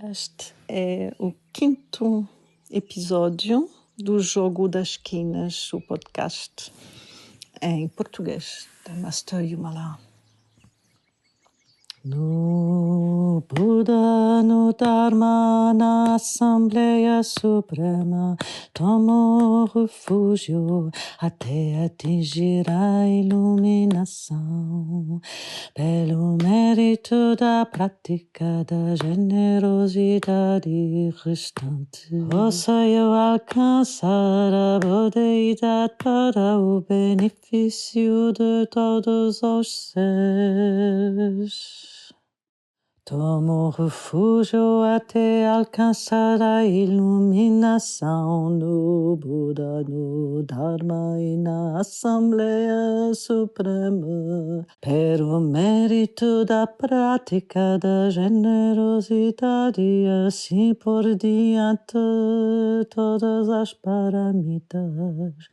Este é o quinto episódio do Jogo das Esquinas, o podcast em português da Master Yumala. No Buda, no Dharma, na Assembleia Suprema, tomo refúgio até atingir a iluminação. Pelo mérito da prática da generosidade restante, possa eu alcançar a budeidade para o benefício de todos os seres. Tomo refúgio até alcançar a iluminação no Buda, no Dharma e na Assembleia Suprema. Pelo mérito da prática da generosidade e assim por diante todas as paramitas,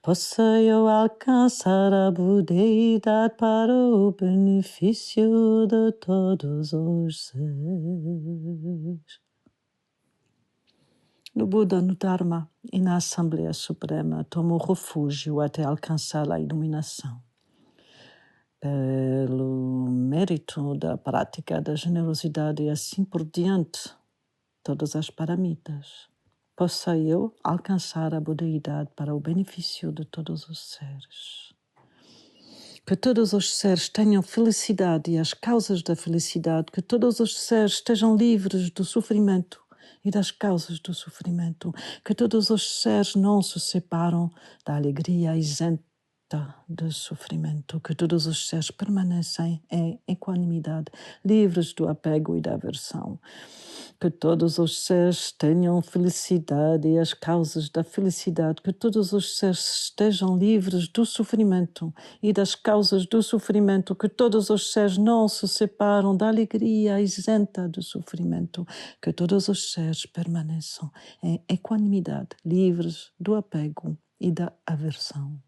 possa eu alcançar a budeidade para o benefício de todos os seres. No Buda, no Dharma e na Assembleia Suprema, tomo refúgio até alcançar a iluminação. Pelo mérito da prática da generosidade e assim por diante, todas as paramitas, possa eu alcançar a budeidade para o benefício de todos os seres. Que todos os seres tenham felicidade e as causas da felicidade, que todos os seres estejam livres do sofrimento e das causas do sofrimento, que todos os seres não se separam da alegria isenta de sofrimento, que todos os seres permanecem em equanimidade, livres do apego e da aversão. Que todos os seres tenham felicidade e as causas da felicidade, que todos os seres estejam livres do sofrimento e das causas do sofrimento, que todos os seres não se separam da alegria isenta do sofrimento, que todos os seres permaneçam em equanimidade, livres do apego e da aversão.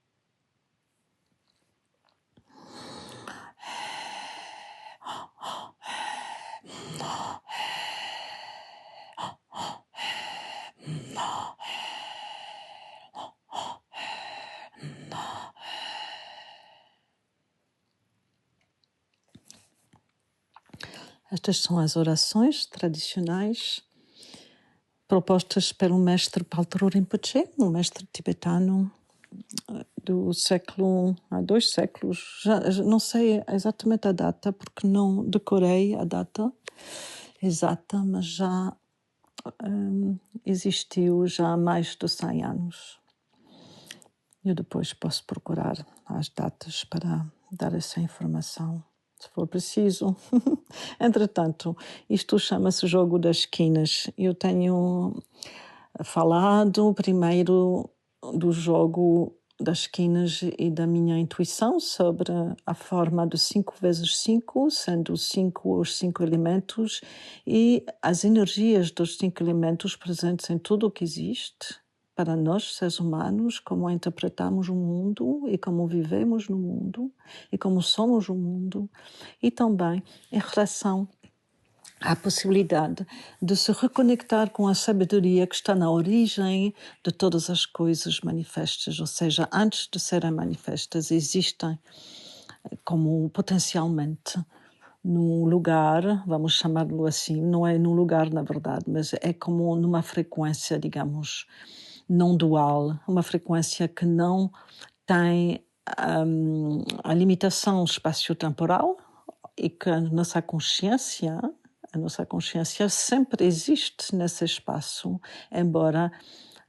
Estas são as orações tradicionais propostas pelo mestre Paltaro Rinpoche, um mestre tibetano do século, há 2 séculos, já não sei exatamente a data, porque não decorei a data exata, mas já existiu já há mais de 100 anos. Eu depois posso procurar as datas para dar essa informação, se for preciso. Entretanto, isto chama-se Jogo das Esquinas. Eu tenho falado primeiro do jogo das esquinas e da minha intuição sobre a forma de 5 vezes 5, sendo 5 os 5 elementos e as energias dos 5 elementos presentes em tudo o que existe. Para nós, seres humanos, como interpretamos o mundo e como vivemos no mundo e como somos o mundo, e também em relação à possibilidade de se reconectar com a sabedoria que está na origem de todas as coisas manifestas, ou seja, antes de serem manifestas, existem como potencialmente num lugar, vamos chamá-lo assim, não é num lugar na verdade, mas é como numa frequência, digamos, não dual, uma frequência que não tem a limitação espaciotemporal e que a nossa consciência sempre existe nesse espaço, embora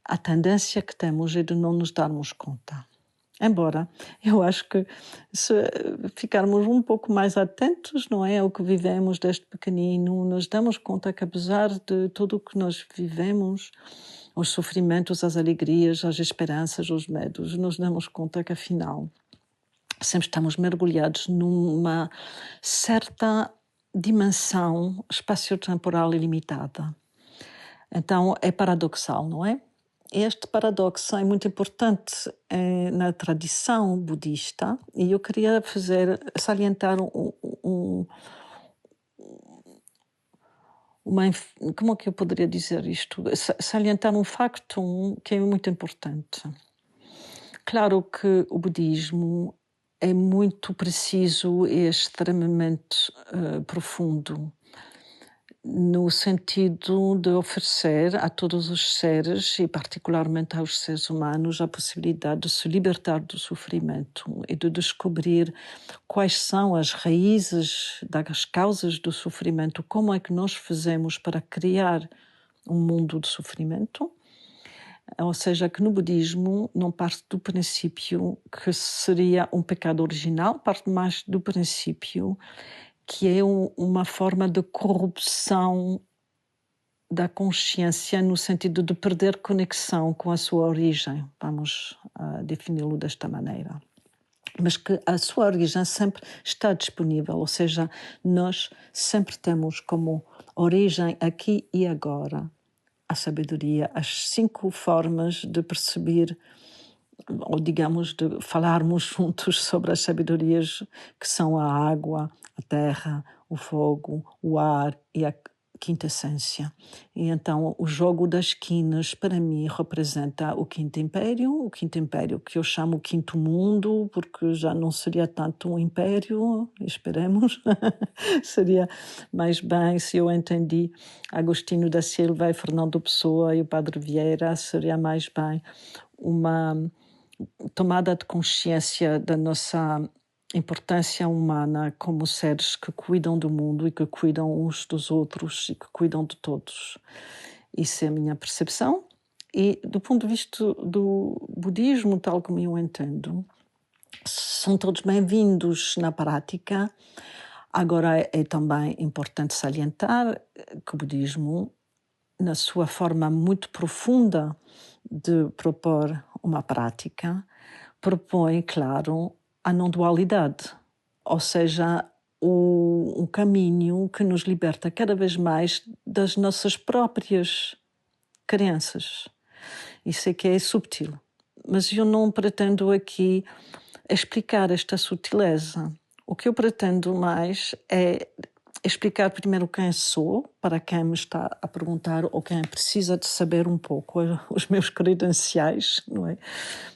a tendência que temos é de não nos darmos conta. Embora eu acho que se ficarmos um pouco mais atentos, não é, ao que vivemos desde pequenino, nos damos conta que apesar de tudo o que nós vivemos, os sofrimentos, as alegrias, as esperanças, os medos, nos damos conta que afinal sempre estamos mergulhados numa certa dimensão espaciotemporal ilimitada. Então é paradoxal, não é? Este paradoxo é muito importante na tradição budista e eu queria como é que eu poderia dizer isto? Salientar um facto que é muito importante. Claro que o budismo é muito preciso e extremamente profundo, no sentido de oferecer a todos os seres, e particularmente aos seres humanos, a possibilidade de se libertar do sofrimento e de descobrir quais são as raízes das causas do sofrimento, como é que nós fazemos para criar um mundo de sofrimento. Ou seja, que no budismo não parte do princípio que seria um pecado original, parte mais do princípio que é uma forma de corrupção da consciência, no sentido de perder conexão com a sua origem, vamos defini-lo desta maneira. Mas que a sua origem sempre está disponível, ou seja, nós sempre temos como origem aqui e agora a sabedoria, as 5 formas de perceber, ou digamos, de falarmos juntos sobre as sabedorias que são a água, a terra, o fogo, o ar e a quinta essência. E então o jogo das quinas para mim representa o quinto império que eu chamo o quinto mundo, porque já não seria tanto um império, esperemos, seria mais bem, se eu entendi Agostinho da Silva e Fernando Pessoa e o Padre Vieira, seria mais bem uma tomada de consciência da nossa importância humana como seres que cuidam do mundo e que cuidam uns dos outros e que cuidam de todos. Isso é a minha percepção. E do ponto de vista do budismo, tal como eu entendo, são todos bem-vindos na prática. Agora é também importante salientar que o budismo, na sua forma muito profunda de propor uma prática, propõe, claro, a não-dualidade, ou seja, um caminho que nos liberta cada vez mais das nossas próprias crenças. Isso é que é subtil. Mas eu não pretendo aqui explicar esta sutileza. O que eu pretendo mais é explicar primeiro quem sou, para quem me está a perguntar ou quem precisa de saber um pouco os meus credenciais, não é?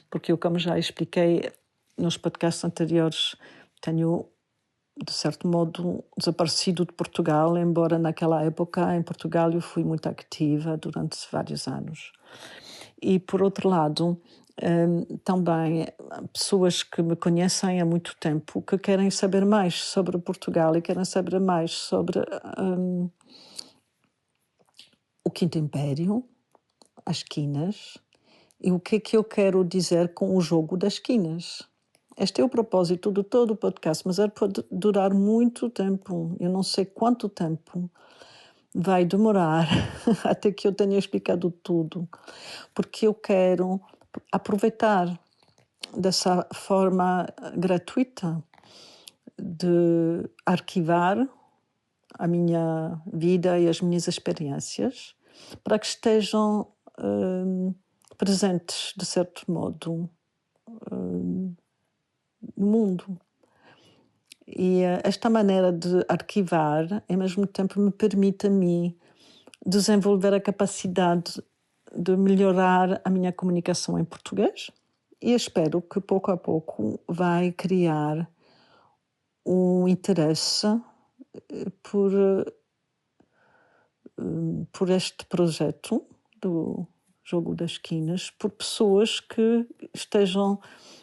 Porque eu, como já expliquei nos podcasts anteriores, tenho, de certo modo, desaparecido de Portugal, embora naquela época em Portugal eu fui muito ativa durante vários anos. E, por outro lado, também pessoas que me conhecem há muito tempo, que querem saber mais sobre Portugal e querem saber mais sobre o Quinto Império, as quinas, e o que é que eu quero dizer com o jogo das quinas. Este é o propósito de todo o podcast, mas ele pode durar muito tempo. Eu não sei quanto tempo vai demorar até que eu tenha explicado tudo, porque eu quero aproveitar dessa forma gratuita de arquivar a minha vida e as minhas experiências para que estejam presentes, de certo modo, no mundo. E esta maneira de arquivar, ao mesmo tempo, me permite a mim desenvolver a capacidade de melhorar a minha comunicação em português e espero que pouco a pouco vai criar um interesse por este projeto do Jogo das Quinas, por pessoas que estejam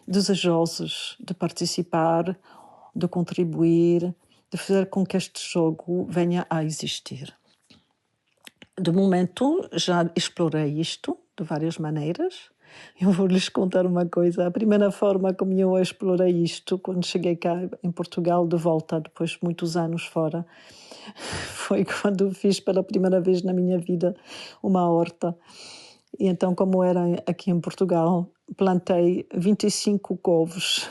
desejosas de participar, de contribuir, de fazer com que este jogo venha a existir. De momento, já explorei isto de várias maneiras. Eu vou-lhes contar uma coisa. A primeira forma como eu explorei isto, quando cheguei cá em Portugal de volta, depois de muitos anos fora, foi quando fiz pela primeira vez na minha vida uma horta. E então, como era aqui em Portugal, plantei 25 couves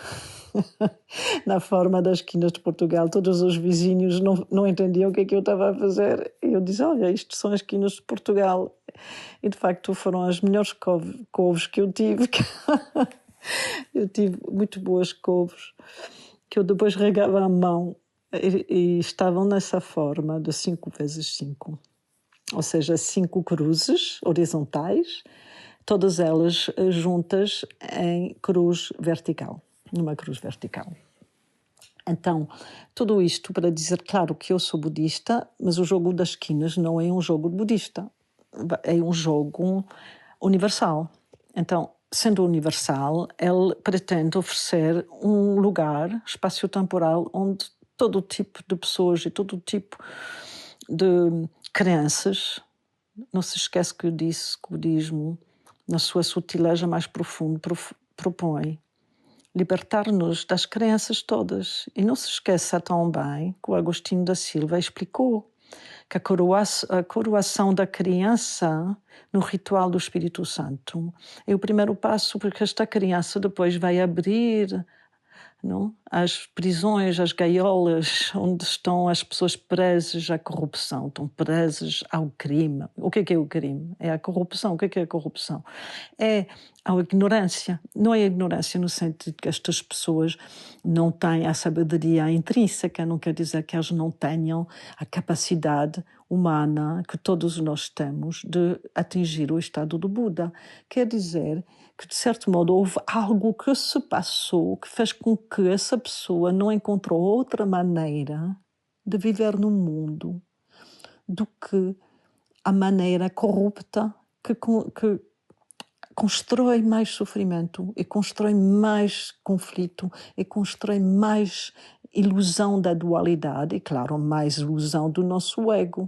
na forma das quinas de Portugal. Todos os vizinhos não entendiam o que é que eu estava a fazer. E eu disse, olha, isto são as quinas de Portugal. E, de facto, foram as melhores couves que eu tive. Eu tive muito boas couves, que eu depois regava à mão. E estavam nessa forma de 5 vezes 5. ou seja, 5 cruzes horizontais, todas elas juntas em cruz vertical, numa cruz vertical. Então, tudo isto para dizer, claro, que eu sou budista, mas o jogo das esquinas não é um jogo budista, é um jogo universal. Então, sendo universal, ele pretende oferecer um lugar espaço-temporal onde todo tipo de pessoas e todo tipo de crenças, não se esquece que eu disse que o budismo, na sua sutileza mais profunda, propõe libertar-nos das crenças todas. E não se esqueça também que o Agostinho da Silva explicou que a coroação da criança no ritual do Espírito Santo é o primeiro passo, porque esta criança depois vai abrir, não? As prisões, as gaiolas onde estão as pessoas presas à corrupção, estão presas ao crime. O que é o crime? É a corrupção. O que é a corrupção? É a ignorância. Não é a ignorância no sentido que estas pessoas não têm a sabedoria intrínseca, não quer dizer que elas não tenham a capacidade humana que todos nós temos de atingir o estado do Buda. Quer dizer que, de certo modo, houve algo que se passou que fez com que essa pessoa não encontrou outra maneira de viver no mundo do que a maneira corrupta que constrói mais sofrimento e constrói mais conflito e constrói mais ilusão da dualidade e, claro, mais ilusão do nosso ego.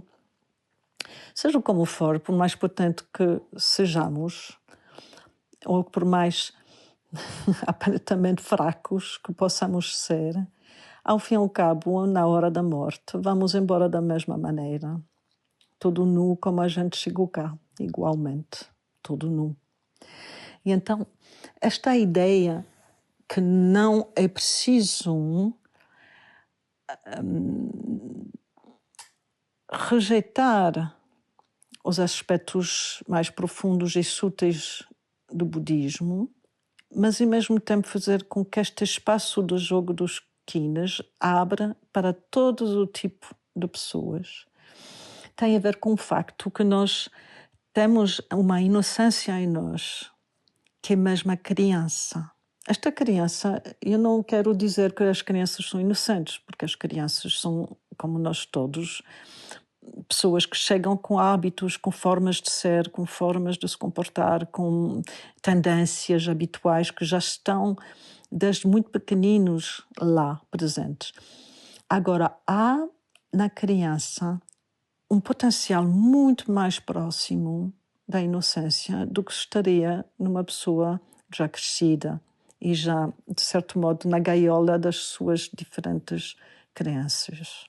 Seja como for, por mais potente que sejamos, ou por mais aparentemente fracos que possamos ser, ao fim e ao cabo, na hora da morte, vamos embora da mesma maneira. Todo nu como a gente chegou cá, igualmente, todo nu. E então, esta ideia que não é preciso rejeitar os aspectos mais profundos e sutis do budismo, mas ao mesmo tempo fazer com que este espaço do jogo dos quinas abra para todo o tipo de pessoas. Tem a ver com o facto que nós temos uma inocência em nós, que é mesmo a criança. Esta criança, eu não quero dizer que as crianças são inocentes, porque as crianças são, como nós todos, pessoas que chegam com hábitos, com formas de ser, com formas de se comportar, com tendências habituais que já estão desde muito pequeninos lá presentes. Agora, há na criança um potencial muito mais próximo da inocência do que estaria numa pessoa já crescida e já, de certo modo, na gaiola das suas diferentes crenças.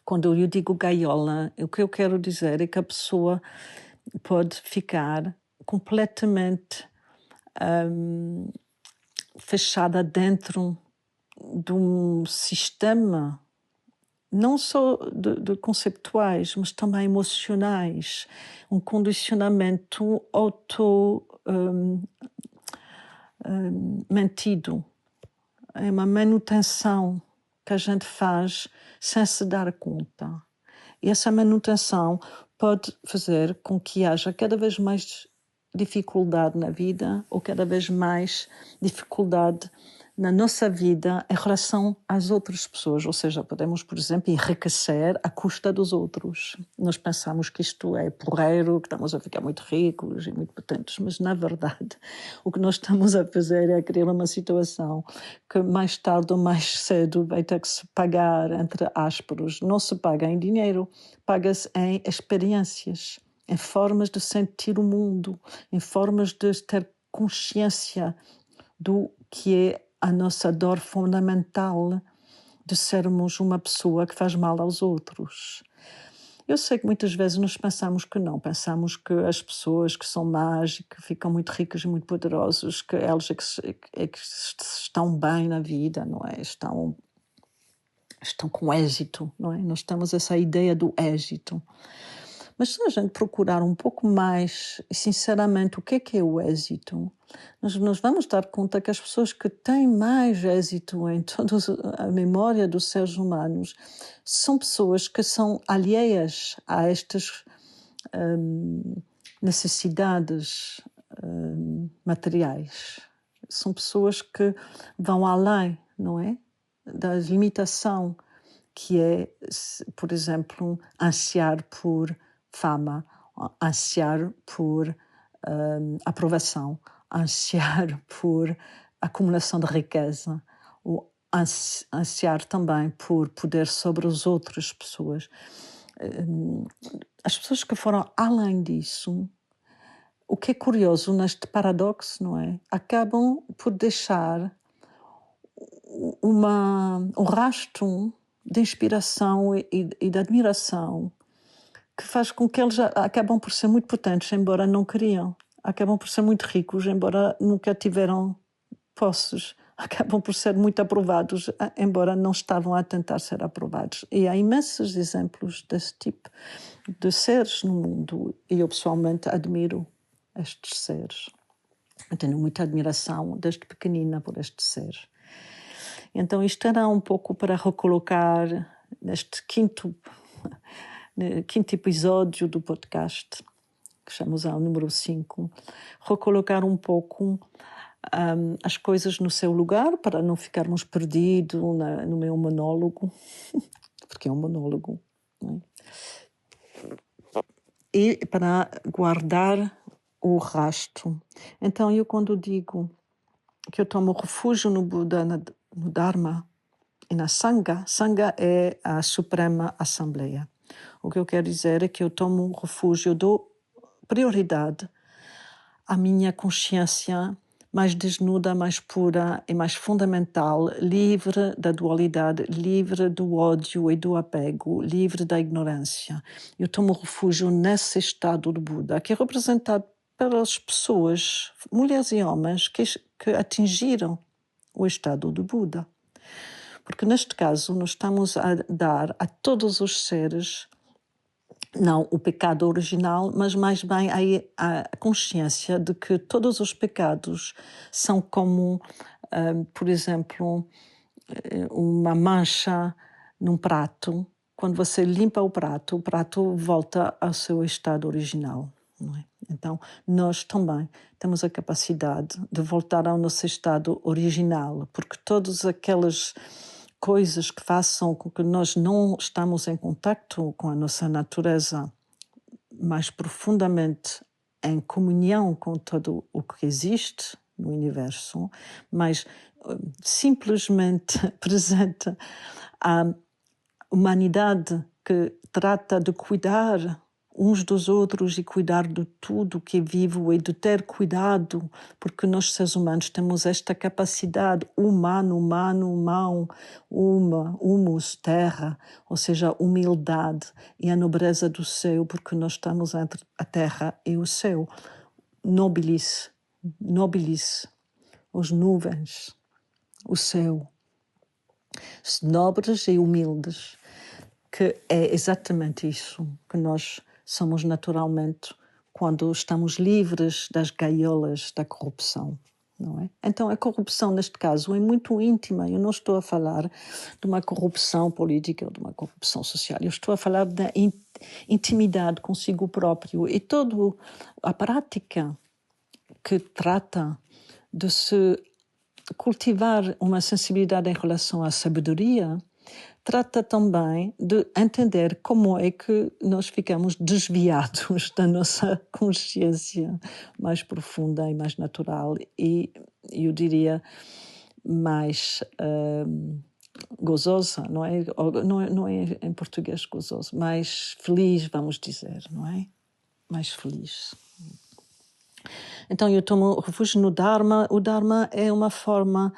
Quando eu digo gaiola, o que eu quero dizer é que a pessoa pode ficar completamente fechada dentro de um sistema, não só de conceptuais, mas também emocionais, um condicionamento mentido. É uma manutenção que a gente faz sem se dar conta. E essa manutenção pode fazer com que haja cada vez mais dificuldade na vida ou cada vez mais dificuldade na nossa vida em relação às outras pessoas. Ou seja, podemos, por exemplo, enriquecer à custa dos outros. Nós pensamos que isto é porreiro, que estamos a ficar muito ricos e muito potentes, mas, na verdade, o que nós estamos a fazer é criar uma situação que mais tarde ou mais cedo vai ter que se pagar, entre aspas. Não se paga em dinheiro, paga-se em experiências, em formas de sentir o mundo, em formas de ter consciência do que é a nossa dor fundamental de sermos uma pessoa que faz mal aos outros. Eu sei que muitas vezes nós pensamos que não, pensamos que as pessoas que são más e que ficam muito ricas e muito poderosas, que elas é que estão bem na vida, não é? Estão com êxito, não é? Nós temos essa ideia do êxito. Mas se a gente procurar um pouco mais, sinceramente, o que é o êxito, nós vamos dar conta que as pessoas que têm mais êxito em toda a memória dos seres humanos são pessoas que são alheias a estas necessidades materiais. São pessoas que vão além, não é? Da limitação que é, por exemplo, ansiar por fama, ansiar por aprovação, ansiar por acumulação de riqueza, ou ansiar também por poder sobre as outras pessoas. As pessoas que foram além disso, o que é curioso neste paradoxo, não é? Acabam por deixar um rastro de inspiração e de admiração que faz com que eles acabam por ser muito potentes, embora não queriam. Acabam por ser muito ricos, embora nunca tiveram posses. Acabam por ser muito aprovados, embora não estavam a tentar ser aprovados. E há imensos exemplos desse tipo de seres no mundo, e eu pessoalmente admiro estes seres. Eu tenho muita admiração desde pequenina por estes seres. Então isto era um pouco para recolocar neste quinto episódio do podcast, que chamamos ao número 5, recolocar um pouco as coisas no seu lugar, para não ficarmos perdidos no meu monólogo, porque é um monólogo, não é? E para guardar o rastro. Então, eu quando digo que eu tomo refúgio no Buda, no Dharma e na Sangha, Sangha é a Suprema Assembleia. O que eu quero dizer é que eu tomo refúgio, eu dou prioridade à minha consciência mais desnuda, mais pura e mais fundamental, livre da dualidade, livre do ódio e do apego, livre da ignorância. Eu tomo refúgio nesse estado do Buda, que é representado pelas pessoas, mulheres e homens, que atingiram o estado do Buda. Porque neste caso nós estamos a dar a todos os seres não o pecado original, mas mais bem a consciência de que todos os pecados são como, por exemplo, uma mancha num prato. Quando você limpa o prato volta ao seu estado original. Não é? Então, nós também temos a capacidade de voltar ao nosso estado original, porque todas aquelas coisas que façam com que nós não estamos em contacto com a nossa natureza mais profundamente em comunhão com todo o que existe no universo, mas simplesmente presente à humanidade que trata de cuidar uns dos outros e cuidar de tudo que é vivo e de ter cuidado, porque nós seres humanos temos esta capacidade humano, humus, terra, ou seja, humildade e a nobreza do céu, porque nós estamos entre a terra e o céu. Nobilis, as nuvens, o céu, nobres e humildes, que é exatamente isso que nós somos naturalmente quando estamos livres das gaiolas da corrupção, não é? Então a corrupção neste caso é muito íntima, eu não estou a falar de uma corrupção política ou de uma corrupção social, eu estou a falar da intimidade consigo próprio e toda a prática que trata de se cultivar uma sensibilidade em relação à sabedoria, trata também de entender como é que nós ficamos desviados da nossa consciência mais profunda e mais natural e, eu diria, mais gozosa, não é? Não é em português gozoso, mais feliz, vamos dizer, não é? Mais feliz. Então eu tomo refúgio no Dharma. O Dharma é uma forma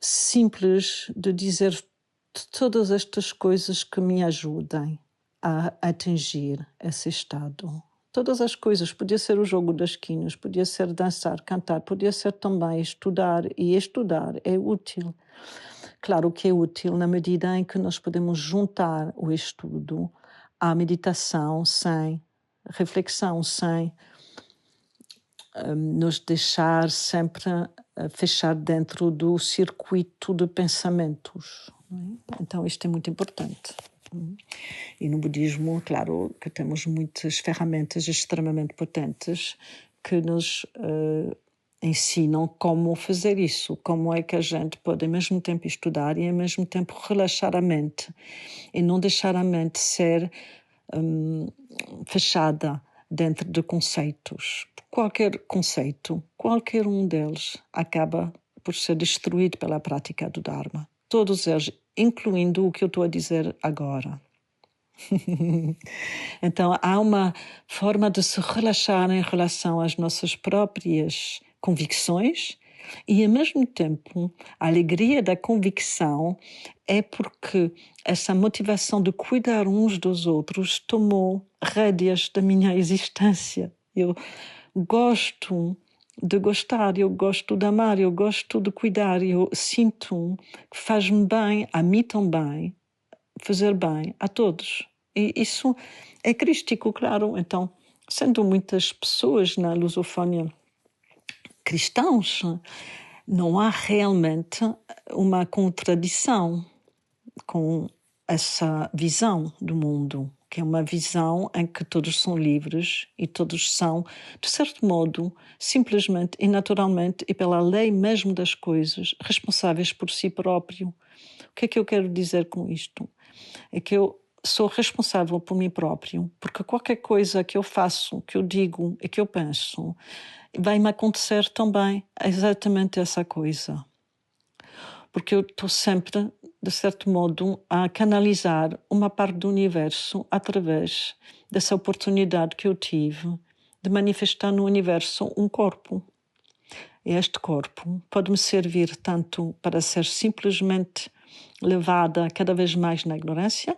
simples de dizer todas estas coisas que me ajudem a atingir esse estado. Todas as coisas, podia ser o jogo das quinas, podia ser dançar, cantar, podia ser também estudar, e estudar é útil. Claro que é útil na medida em que nós podemos juntar o estudo à meditação sem reflexão, sem nos deixar sempre fechar dentro do circuito de pensamentos. Não é? Então isto é muito importante. E no budismo, claro, que temos muitas ferramentas extremamente potentes que nos ensinam como fazer isso, como é que a gente pode ao mesmo tempo estudar e ao mesmo tempo relaxar a mente e não deixar a mente ser fechada dentro de conceitos. Qualquer conceito, qualquer um deles, acaba por ser destruído pela prática do Dharma. Todos eles, incluindo o que eu estou a dizer agora. Então, há uma forma de se relaxar em relação às nossas próprias convicções e, ao mesmo tempo, a alegria da convicção é porque essa motivação de cuidar uns dos outros tomou rédeas da minha existência. Eu gosto de gostar, eu gosto de amar, eu gosto de cuidar, eu sinto que faz-me bem, a mim também, fazer bem a todos. E isso é crístico, claro. Então, sendo muitas pessoas na lusofónia cristãos, não há realmente uma contradição com essa visão do mundo, que é uma visão em que todos são livres e todos são, de certo modo, simplesmente e naturalmente e pela lei mesmo das coisas, responsáveis por si próprio. O que é que eu quero dizer com isto? É que eu sou responsável por mim próprio, porque qualquer coisa que eu faço, que eu digo e que eu penso, vai-me acontecer também exatamente essa coisa. Porque eu estou sempre, de certo modo, a canalizar uma parte do universo através dessa oportunidade que eu tive de manifestar no universo um corpo. E este corpo pode-me servir tanto para ser simplesmente levada cada vez mais na ignorância,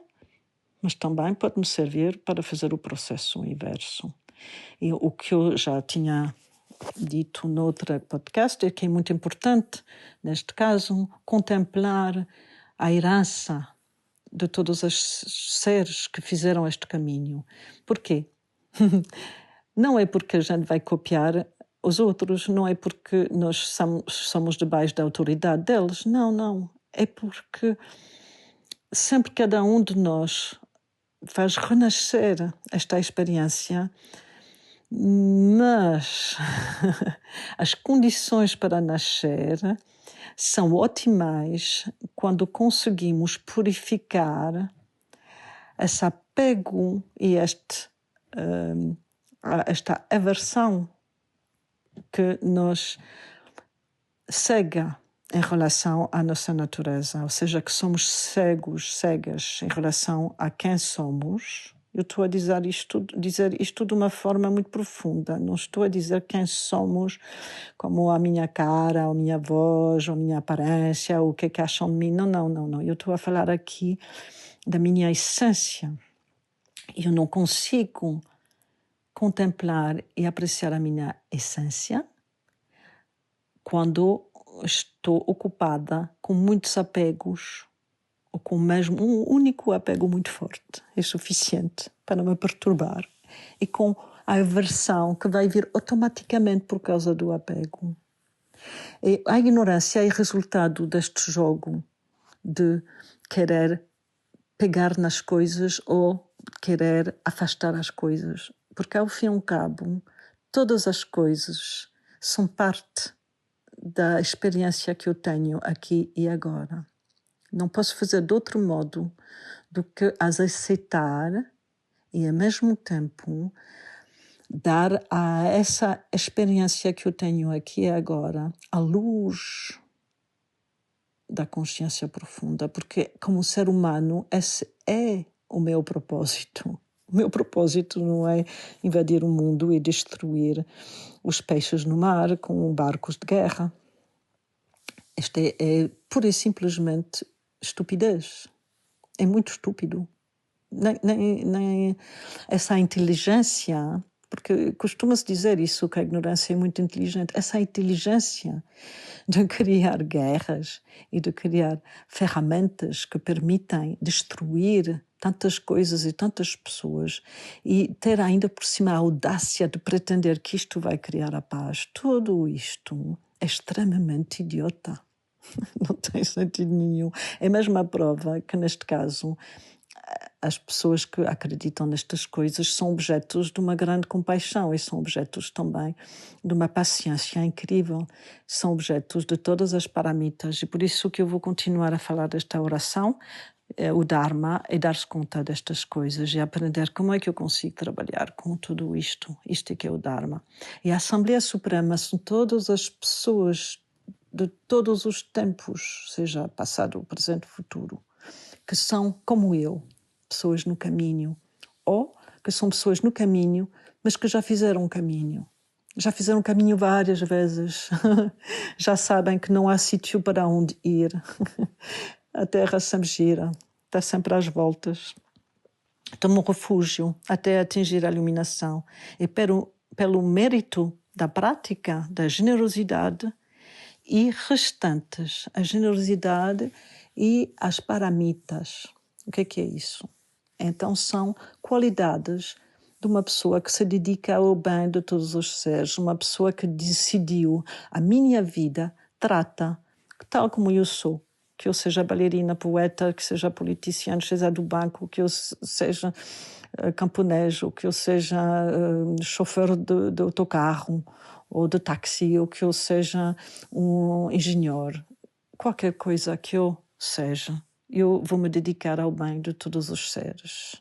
mas também pode-me servir para fazer o processo inverso. E o que eu já tinha dito noutro podcast é que é muito importante, neste caso, contemplar a herança de todos os seres que fizeram este caminho. Porquê? Não é porque a gente vai copiar os outros, não é porque nós somos debaixo da autoridade deles, não. É porque sempre cada um de nós faz renascer esta experiência, mas as condições para nascer são ótimas quando conseguimos purificar esse apego e esta aversão que nos cega em relação à nossa natureza, ou seja, que somos cegas em relação a quem somos. Eu estou a dizer isto de uma forma muito profunda, não estou a dizer quem somos como a minha cara, a minha voz, a minha aparência, o que é que acham de mim, não. Eu estou a falar aqui da minha essência. Eu não consigo contemplar e apreciar a minha essência quando estou ocupada com muitos apegos, ou com mesmo um único apego muito forte, é suficiente para não me perturbar, e com a aversão que vai vir automaticamente por causa do apego. E a ignorância é resultado deste jogo de querer pegar nas coisas ou querer afastar as coisas, porque ao fim e ao cabo todas as coisas são parte da experiência que eu tenho aqui e agora. Não posso fazer de outro modo do que as aceitar e, ao mesmo tempo, dar a essa experiência que eu tenho aqui e agora a luz da consciência profunda, porque como ser humano esse é o meu propósito. O meu propósito não é invadir o mundo e destruir os peixes no mar com barcos de guerra. Isto é pura e simplesmente estupidez. É muito estúpido. Nem essa inteligência, porque costuma-se dizer isso, que a ignorância é muito inteligente. Essa inteligência de criar guerras e de criar ferramentas que permitem destruir tantas coisas e tantas pessoas, e ter ainda por cima a audácia de pretender que isto vai criar a paz, tudo isto é extremamente idiota. Não tem sentido nenhum. É mesmo a prova que, neste caso, as pessoas que acreditam nestas coisas são objetos de uma grande compaixão e são objetos também de uma paciência incrível. São objetos de todas as paramitas e por isso que eu vou continuar a falar desta oração, o Dharma, e dar-se conta destas coisas e aprender como é que eu consigo trabalhar com tudo isto. Isto é que é o Dharma. E a Assembleia Suprema são todas as pessoas de todos os tempos, seja passado, presente, futuro, que são como eu, pessoas no caminho, ou que são pessoas no caminho, mas que já fizeram um caminho. Já fizeram um caminho várias vezes. Já sabem que não há sítio para onde ir. A Terra sempre gira, está sempre às voltas. Toma um refúgio até atingir a iluminação. E pelo mérito da prática, da generosidade e restantes, a generosidade e as paramitas. O que é isso? Então são qualidades de uma pessoa que se dedica ao bem de todos os seres, uma pessoa que decidiu a minha vida trata tal como eu sou, que eu seja bailarina, poeta, que seja politiciano, seja do banco, que eu seja camponês, ou que eu seja chofer de autocarro ou de táxi, ou que eu seja um engenheiro, qualquer coisa que eu seja, eu vou me dedicar ao bem de todos os seres.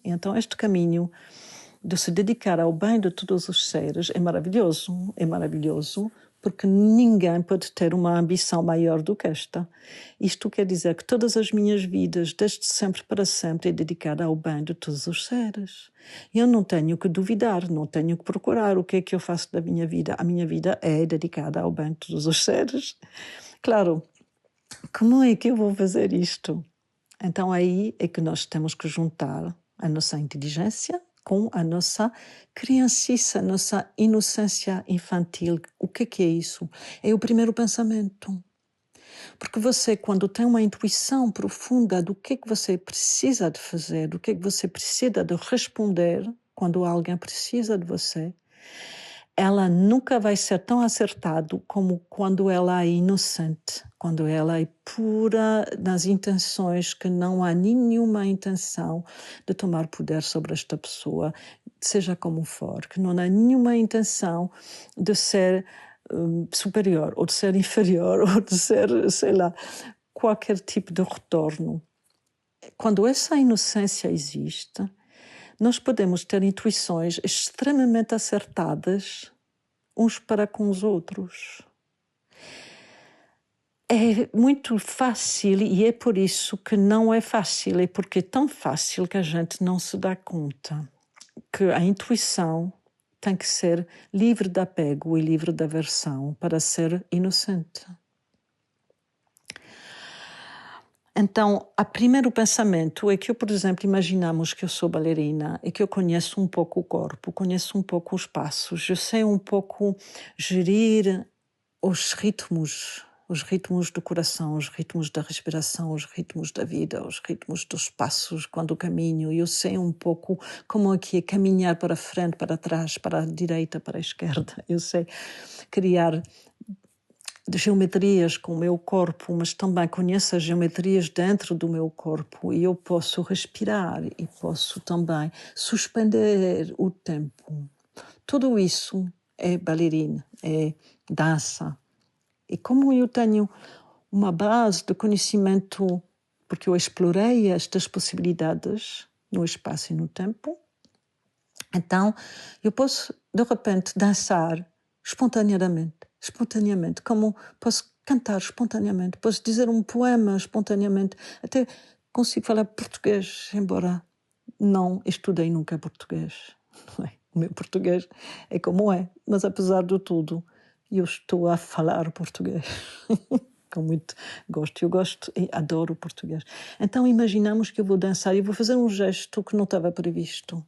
Então este caminho de se dedicar ao bem de todos os seres é maravilhoso, porque ninguém pode ter uma ambição maior do que esta. Isto quer dizer que todas as minhas vidas, desde sempre para sempre, é dedicada ao bem de todos os seres. Eu não tenho que duvidar, não tenho que procurar o que é que eu faço da minha vida. A minha vida é dedicada ao bem de todos os seres. Claro, como é que eu vou fazer isto? Então aí é que nós temos que juntar a nossa inteligência com a nossa criancice, a nossa inocência infantil. O que é isso? É o primeiro pensamento. Porque você, quando tem uma intuição profunda do que é que você precisa de fazer, do que é que você precisa de responder quando alguém precisa de você, ela nunca vai ser tão acertado como quando ela é inocente, quando ela é pura nas intenções, que não há nenhuma intenção de tomar poder sobre esta pessoa, seja como for, que não há nenhuma intenção de ser superior, ou de ser inferior, ou de ser, sei lá, qualquer tipo de retorno. Quando essa inocência existe, nós podemos ter intuições extremamente acertadas uns para com os outros. É muito fácil e é por isso que não é fácil, é porque é tão fácil que a gente não se dá conta que a intuição tem que ser livre de apego e livre de aversão para ser inocente. Então, o primeiro pensamento é que eu, por exemplo, imaginamos que eu sou bailarina e que eu conheço um pouco o corpo, conheço um pouco os passos, eu sei um pouco gerir os ritmos do coração, os ritmos da respiração, os ritmos da vida, os ritmos dos passos quando caminho. Eu sei um pouco como é que é caminhar para frente, para trás, para a direita, para a esquerda. Eu sei criar de geometrias com o meu corpo, mas também conheço as geometrias dentro do meu corpo e eu posso respirar e posso também suspender o tempo. Tudo isso é bailarina, é dança. E como eu tenho uma base de conhecimento, porque eu explorei estas possibilidades no espaço e no tempo, então eu posso de repente dançar espontaneamente, como posso cantar espontaneamente, posso dizer um poema espontaneamente, até consigo falar português, embora não estudei nunca português. O meu português é como é, mas apesar de tudo, eu estou a falar português com muito gosto. Eu gosto e adoro português. Então imaginamos que eu vou dançar e vou fazer um gesto que não estava previsto.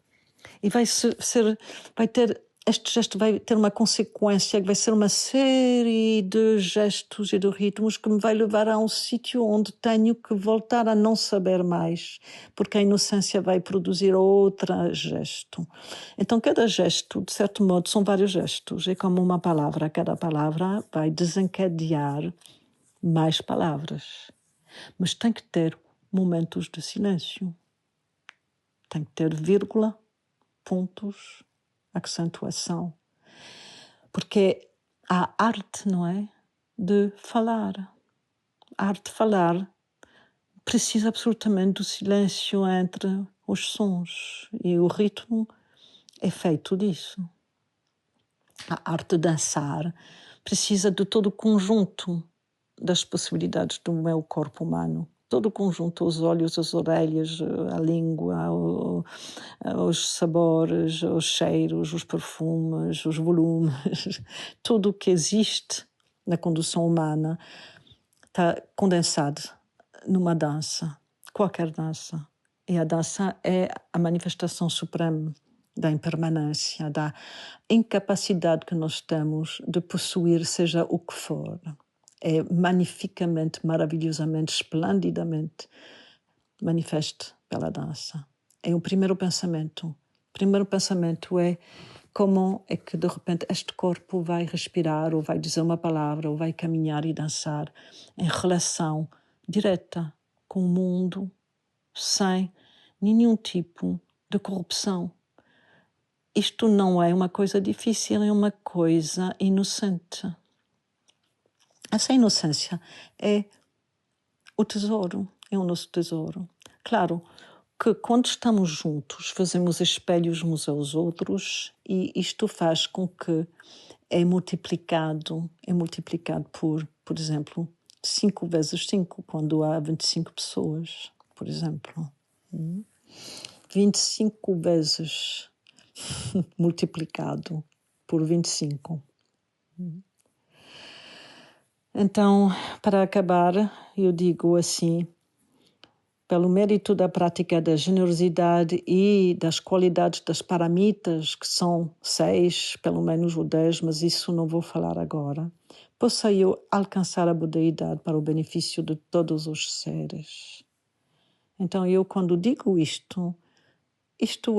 E vai ter este gesto vai ter uma consequência, que vai ser uma série de gestos e de ritmos que me vai levar a um sítio onde tenho que voltar a não saber mais, porque a inocência vai produzir outro gesto. Então, cada gesto, de certo modo, são vários gestos, é como uma palavra. Cada palavra vai desencadear mais palavras. Mas tem que ter momentos de silêncio. Tem que ter vírgula, pontos, acentuação. Porque há arte, não é? De falar. A arte de falar precisa absolutamente do silêncio entre os sons. E o ritmo é feito disso. A arte de dançar precisa de todo o conjunto das possibilidades do meu corpo humano. Todo o conjunto, os olhos, as orelhas, a língua, os sabores, os cheiros, os perfumes, os volumes, tudo o que existe na condução humana está condensado numa dança, qualquer dança. E a dança é a manifestação suprema da impermanência, da incapacidade que nós temos de possuir seja o que for. É magnificamente, maravilhosamente, esplendidamente manifesto pela dança. É o primeiro pensamento. O primeiro pensamento é como é que de repente este corpo vai respirar, ou vai dizer uma palavra, ou vai caminhar e dançar em relação direta com o mundo, sem nenhum tipo de corrupção. Isto não é uma coisa difícil, é uma coisa inocente. Essa inocência é o tesouro, é o nosso tesouro. Claro que quando estamos juntos fazemos espelhos uns aos outros e isto faz com que é multiplicado por exemplo, 5 vezes 5, quando há 25 pessoas, por exemplo. 25 vezes multiplicado por 25. Então, para acabar, eu digo assim, pelo mérito da prática da generosidade e das qualidades das paramitas, que são 6, pelo menos ou 10, mas isso não vou falar agora, possa eu alcançar a budeidade para o benefício de todos os seres. Então, eu quando digo isto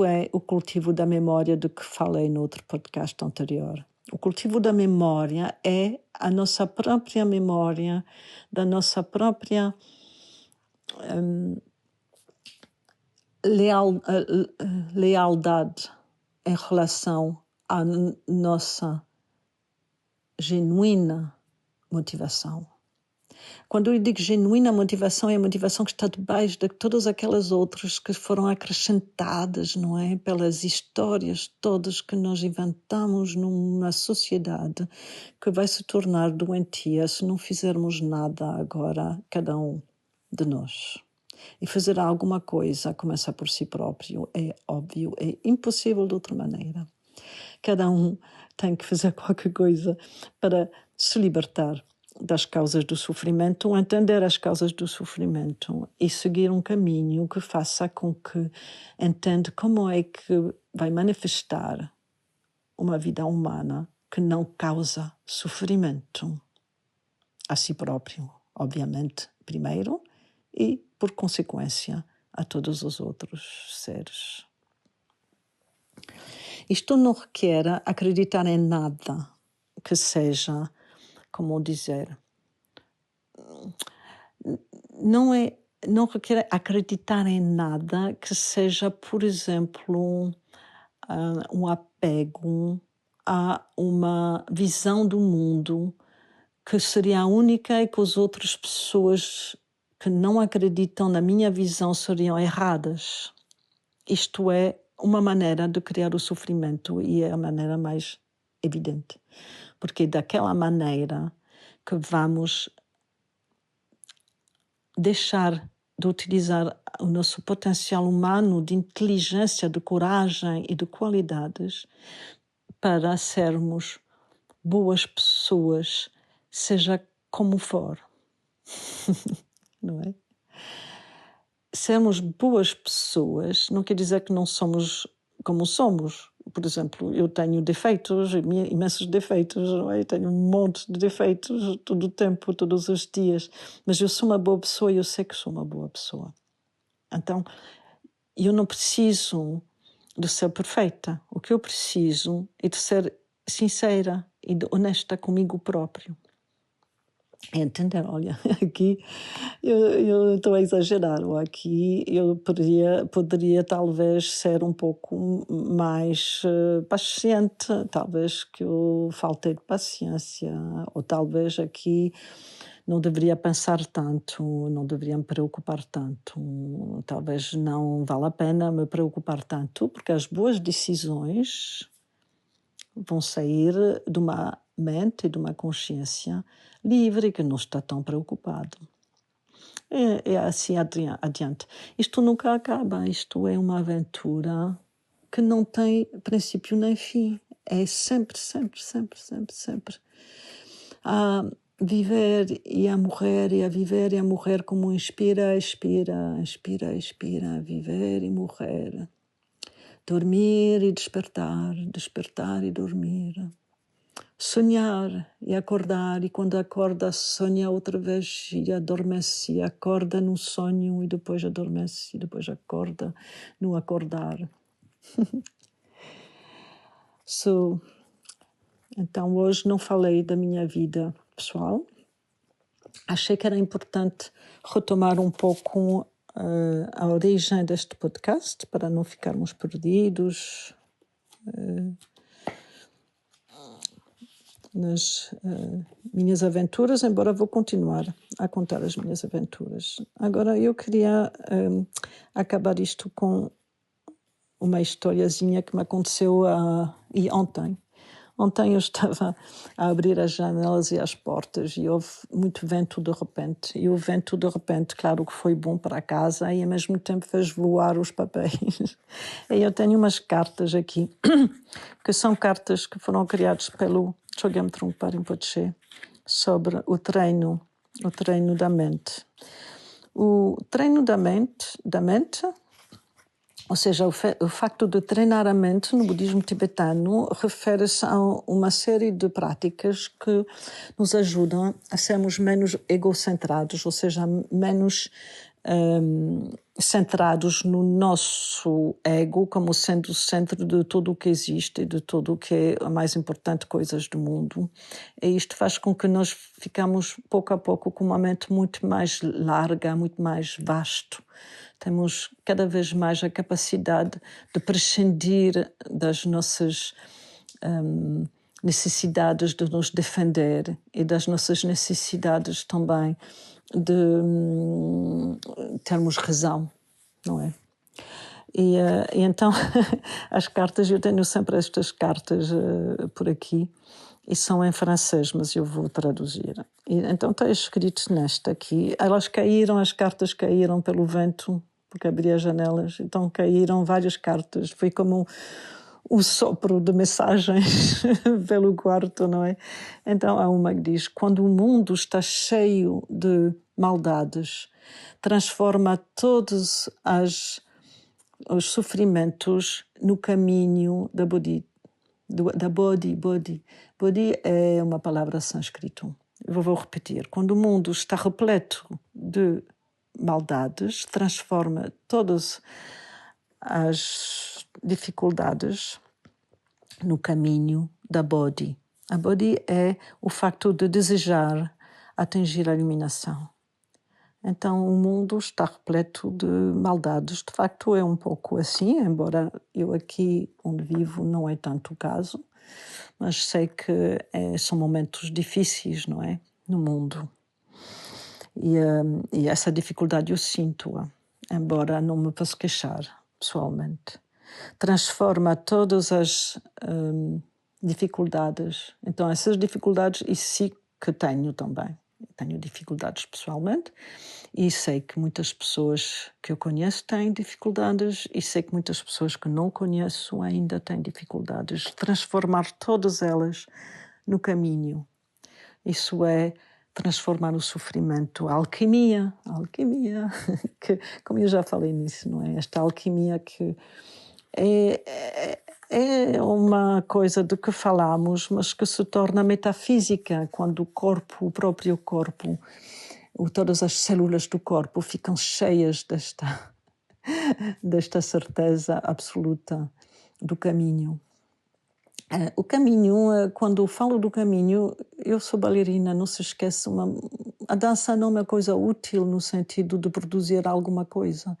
é o cultivo da memória de que falei no outro podcast anterior. O cultivo da memória é a nossa própria memória, da nossa própria lealdade em relação à nossa genuína motivação. Quando eu digo genuína motivação, é a motivação que está debaixo de todas aquelas outras que foram acrescentadas, não é? Pelas histórias todas que nós inventamos numa sociedade que vai se tornar doentia se não fizermos nada agora, cada um de nós. E fazer alguma coisa começa por si próprio, é óbvio, é impossível de outra maneira. Cada um tem que fazer qualquer coisa para se libertar das causas do sofrimento, entender as causas do sofrimento e seguir um caminho que faça com que entenda como é que vai manifestar uma vida humana que não causa sofrimento a si próprio, obviamente, primeiro, e, por consequência, a todos os outros seres. Isto não requer acreditar em nada que seja, como dizer, não requer acreditar em nada que seja, por exemplo, um apego a uma visão do mundo que seria a única e que as outras pessoas que não acreditam na minha visão seriam erradas. Isto é uma maneira de criar o sofrimento e é a maneira mais evidente. Porque é daquela maneira que vamos deixar de utilizar o nosso potencial humano de inteligência, de coragem e de qualidades para sermos boas pessoas, seja como for. Não é? Sermos boas pessoas não quer dizer que não somos como somos, por exemplo, eu tenho defeitos, imensos defeitos, não é? Eu tenho um monte de defeitos todo o tempo, todos os dias, mas eu sou uma boa pessoa e eu sei que sou uma boa pessoa. Então, eu não preciso de ser perfeita. O que eu preciso é de ser sincera e honesta comigo próprio. Entender, olha, aqui eu estou a exagerar, ou aqui eu poderia talvez ser um pouco mais paciente, talvez que eu faltei de paciência, ou talvez aqui não deveria pensar tanto, não deveria me preocupar tanto, talvez não vale a pena me preocupar tanto, porque as boas decisões vão sair de uma mente e de uma consciência livre que não está tão preocupado. É assim adiante. Isto nunca acaba, isto é uma aventura que não tem princípio nem fim. É sempre, sempre, sempre, sempre, sempre. A viver e a morrer, e a viver e a morrer como inspira, expira, inspira, expira, viver e morrer. Dormir e despertar, despertar e dormir. Sonhar e acordar, e quando acorda sonha outra vez e adormece, e acorda no sonho e depois adormece, e depois acorda no acordar. Então hoje não falei da minha vida pessoal. Achei que era importante retomar um pouco a origem deste podcast, para não ficarmos perdidos nas minhas aventuras, embora vou continuar a contar as minhas aventuras. Agora, eu queria acabar isto com uma historiazinha que me aconteceu ontem. Ontem eu estava a abrir as janelas e as portas e houve muito vento de repente. E o vento de repente, claro que foi bom para a casa e ao mesmo tempo fez voar os papéis. E eu tenho umas cartas aqui, que são cartas que foram criadas pelo Chogyam Trungpa Rinpoche sobre o treino da mente. O treino da mente, ou seja, o facto de treinar a mente no budismo tibetano refere-se a uma série de práticas que nos ajudam a sermos menos egocentrados, ou seja, menos centrados no nosso ego como sendo o centro de tudo o que existe e de tudo o que é a mais importante coisas do mundo. E isto faz com que nós ficamos pouco a pouco com uma mente muito mais larga, muito mais vasto. Temos cada vez mais a capacidade de prescindir das nossas necessidades de nos defender e das nossas necessidades também de termos razão, não é? E então, as cartas, eu tenho sempre estas cartas por aqui, e são em francês, mas eu vou traduzir. E então está escrito nesta aqui. As cartas caíram pelo vento, porque abri as janelas, então caíram várias cartas. Foi como um sopro de mensagens pelo quarto, não é? Então há uma que diz: quando o mundo está cheio de maldades, transforma todos os sofrimentos no caminho da Bodhi. Bodhi. Bodhi é uma palavra sânscrito. Eu vou repetir. Quando o mundo está repleto de maldades, transforma todas as dificuldades no caminho da Bodhi. A Bodhi é o facto de desejar atingir a iluminação. Então o mundo está repleto de maldades. De facto é um pouco assim, embora eu aqui onde vivo não é tanto o caso, mas sei que são momentos difíceis, não é? No mundo. E essa dificuldade eu sinto-a, embora não me possa queixar pessoalmente. Transforma todas as dificuldades. Então essas dificuldades, e sim que tenho também. Tenho dificuldades pessoalmente e sei que muitas pessoas que eu conheço têm dificuldades e sei que muitas pessoas que não conheço ainda têm dificuldades. Transformar todas elas no caminho. Isso é transformar o sofrimento, a alquimia, que, como eu já falei nisso, não é? Esta alquimia que É uma coisa de que falamos, mas que se torna metafísica quando o próprio corpo, todas as células do corpo ficam cheias desta certeza absoluta do caminho. O caminho, quando falo do caminho, eu sou bailarina, não se esqueça, a dança não é uma coisa útil no sentido de produzir alguma coisa.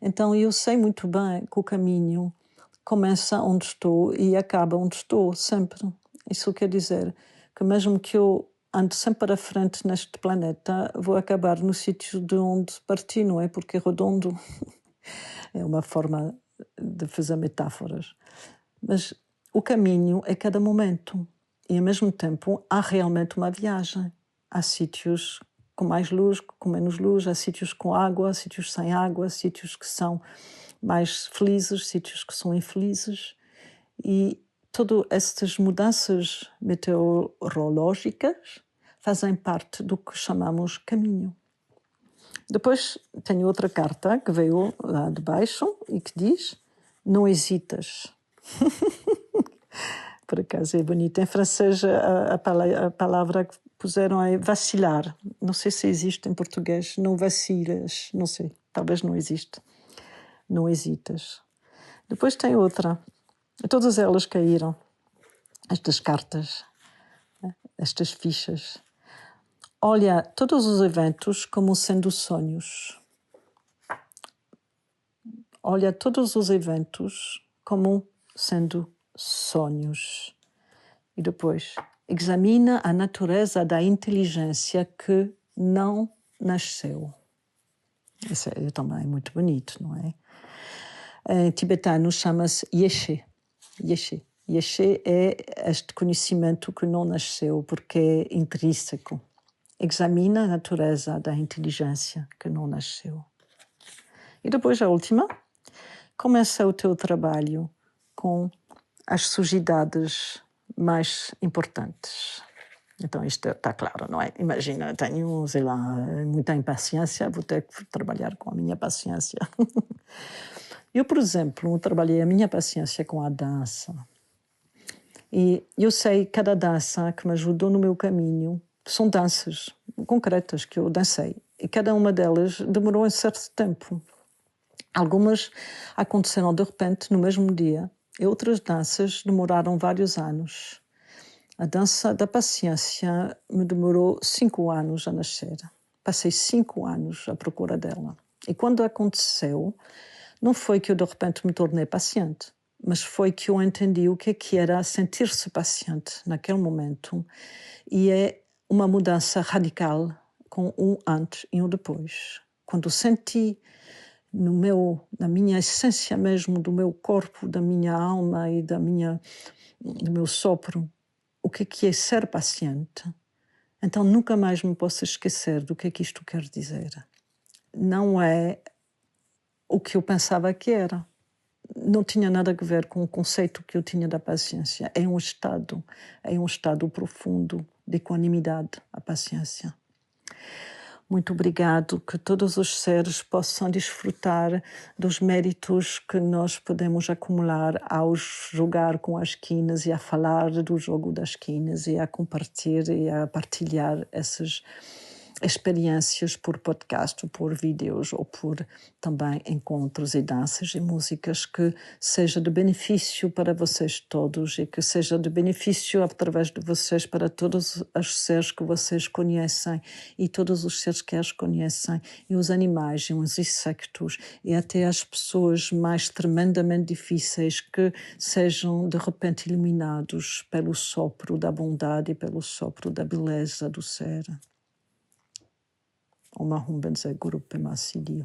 Então eu sei muito bem que o caminho começa onde estou e acaba onde estou, sempre. Isso quer dizer que mesmo que eu ande sempre para frente neste planeta, vou acabar no sítio de onde parti, não é? Porque é redondo. É uma forma de fazer metáforas. Mas o caminho é cada momento e, ao mesmo tempo, há realmente uma viagem. Há sítios com mais luz, com menos luz, há sítios com água, sítios sem água, sítios que são mais felizes, sítios que são infelizes. E todas estas mudanças meteorológicas fazem parte do que chamamos caminho. Depois tenho outra carta que veio lá de baixo e que diz: não hesitas. Por acaso é bonito. Em francês a palavra que puseram é vacilar. Não sei se existe em português. Não vacilas. Não sei. Talvez não existe. Não hesitas. Depois tem outra. Todas elas caíram. Estas cartas. Estas fichas. Olha todos os eventos como sendo sonhos. Olha todos os eventos como sendo sonhos. E depois, examina a natureza da inteligência que não nasceu. Isso é também muito bonito, não é? Em tibetano chama-se Yeshe. Yeshe. Yeshe é este conhecimento que não nasceu porque é intrínseco. Examina a natureza da inteligência que não nasceu. E depois a última. Começa o teu trabalho com as sujidades mais importantes. Então isto está claro, não é? Imagina, tenho, sei lá, muita impaciência, vou ter que trabalhar com a minha paciência. Eu, por exemplo, trabalhei a minha paciência com a dança. E eu sei que cada dança que me ajudou no meu caminho são danças concretas que eu dancei. E cada uma delas demorou um certo tempo. Algumas aconteceram de repente no mesmo dia e outras danças demoraram vários anos. A dança da paciência me demorou 5 anos a nascer. Passei 5 anos à procura dela. E quando aconteceu, não foi que eu de repente me tornei paciente, mas foi que eu entendi o que era sentir-se paciente naquele momento. E é uma mudança radical com um antes e um depois. Quando senti na minha essência mesmo, do meu corpo, da minha alma e do meu sopro, o que é ser paciente, então nunca mais me posso esquecer do que é que isto quer dizer. Não é o que eu pensava que era. Não tinha nada a ver com o conceito que eu tinha da paciência. É um estado profundo de equanimidade, a paciência. Muito obrigado, que todos os seres possam desfrutar dos méritos que nós podemos acumular ao jogar com as quinas e a falar do jogo das quinas e a compartilhar e a partilhar essas experiências por podcast, ou por vídeos, ou por também encontros e danças e músicas, que seja de benefício para vocês todos e que seja de benefício através de vocês para todos os seres que vocês conhecem e todos os seres que as conhecem, e os animais e os insectos e até as pessoas mais tremendamente difíceis, que sejam de repente iluminados pelo sopro da bondade e pelo sopro da beleza do ser. Om Ahum Benze Guru Pema Siddhi.